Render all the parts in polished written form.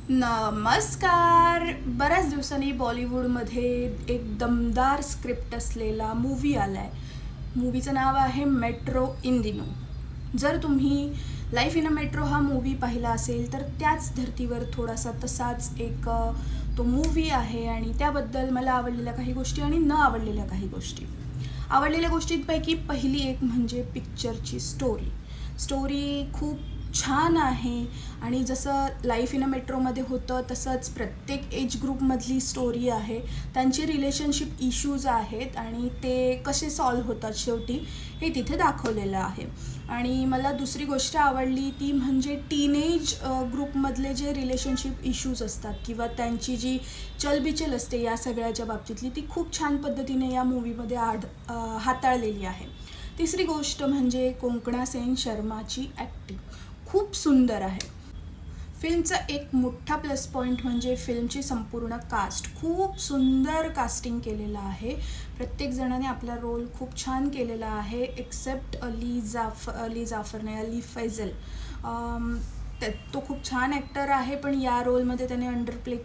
नमस्कार. बऱ्याच दिवसांनी बॉलिवूडमध्ये एक दमदार स्क्रिप्ट असलेला मूवी आला आहे. मूवीचं नाव आहे मेट्रो इन दिनो. जर तुम्ही लाईफ इन अ मेट्रो हा मूवी पाहिला असेल तर त्याच धर्तीवर थोडासा तसाच एक तो मूवी आहे आणि त्याबद्दल मला आवडलेल्या काही गोष्टी आणि न आवडलेल्या काही गोष्टी. आवडलेल्या गोष्टींपैकी पहिली एक म्हणजे पिक्चरची स्टोरी खूप छान आहे आणि जसं लाईफ इन अ मेट्रोमध्ये होतं तसंच प्रत्येक एज ग्रुपमधली स्टोरी आहे. त्यांचे रिलेशनशिप इश्यूज आहेत आणि ते कसे सॉल्व्ह होतात शेवटी हे तिथे दाखवलेलं आहे. आणि मला दुसरी गोष्ट आवडली ती म्हणजे टीनेज ग्रुपमधले जे रिलेशनशिप इश्यूज असतात किंवा त्यांची जी चलबिचल असते या सगळ्याच्या बाबतीतली ती खूप छान पद्धतीने या मूवीमध्ये हाताळलेली आहे. तिसरी गोष्ट म्हणजे कोंकणा सेन शर्माची ॲक्टिंग खूप सुंदर आहे. फिल्मचा एक मोठा प्लस पॉईंट म्हणजे फिल्मची संपूर्ण कास्ट खूप सुंदर कास्टिंग केलेलं आहे. प्रत्येक जणाने आपला रोल खूप छान केलेला आहे एक्सेप्ट अली फैजल. तो खूप छान ॲक्टर आहे पण या रोलमध्ये त्याने अंडरप्ले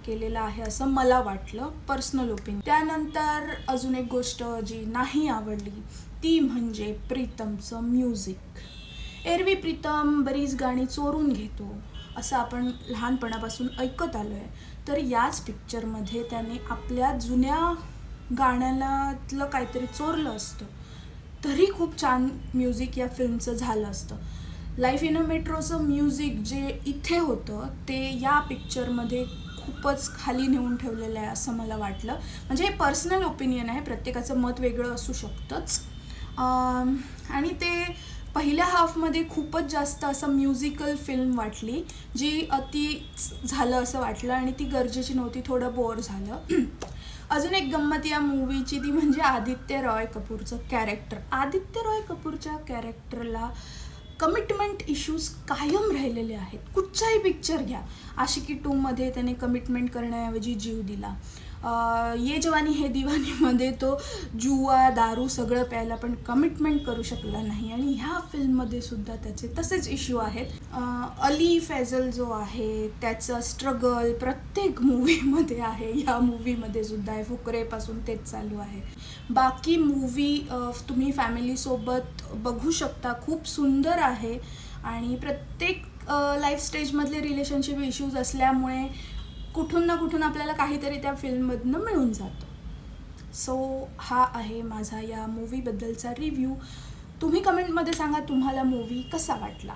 केलेला आहे असं मला वाटलं, पर्सनल ओपिनियन. त्यानंतर अजून एक गोष्ट जी नाही आवडली ती म्हणजे प्रीतमचं म्युझिक. एरवी प्रीतम बरीच गाणी चोरून घेतो असं आपण लहानपणापासून ऐकत आलो आहे, तर याच पिक्चरमध्ये त्याने आपल्या जुन्या गाण्यातलं काहीतरी चोरलं असतं तरी खूप छान म्युझिक या फिल्मचं झालं असतं. लाईफ इन अ मेट्रोचं म्युझिक जे इथे होतं ते या पिक्चरमध्ये खूपच खाली नेऊन ठेवलेलं आहे असं मला वाटलं. म्हणजे हे पर्सनल ओपिनियन आहे, प्रत्येकाचं मत वेगळं असू शकतंच. आणि ते पहिल्या हाफमध्ये खूपच जास्त असं म्युझिकल फिल्म वाटली जी अति झालं असं वाटलं आणि ती गरजेची नव्हती, थोडं बोर झालं. अजून एक गंमत या मूवीची ती म्हणजे आदित्य रॉय कपूरचं कॅरेक्टर. आदित्य रॉय कपूरच्या कॅरेक्टरला कमिटमेंट इश्यूज कायम राहिलेले आहेत. कुठचाही पिक्चर घ्या, आशिकी 2मध्ये त्याने कमिटमेंट करण्याऐवजी जीव दिला. ये जवानी है दिवानीमध्ये तो जुआ दारू सगळं प्यायला पण कमिटमेंट करू शकला नाही आणि ह्या फिल्ममध्ये सुद्धा त्याचे तसेच इश्यू आहेत. अली फैजल जो आहे त्याचं स्ट्रगल प्रत्येक मूवीमध्ये आहे, ह्या मूवीमध्ये सुद्धा आहे, फुकरेपासून तेच चालू आहे. बाकी मूवी तुम्ही फॅमिलीसोबत बघू शकता, खूप सुंदर आहे आणि प्रत्येक लाईफ स्टेजमधले रिलेशनशिप इश्यूज असल्यामुळे कुठून ना कुठून आपल्याला काहीतरी त्या फिल्ममधनं मिळून जातं. सो हा आहे माझा या मूवीबद्दलचा रिव्ह्यू. तुम्ही कमेंटमध्ये सांगा तुम्हाला मूवी कसा वाटला.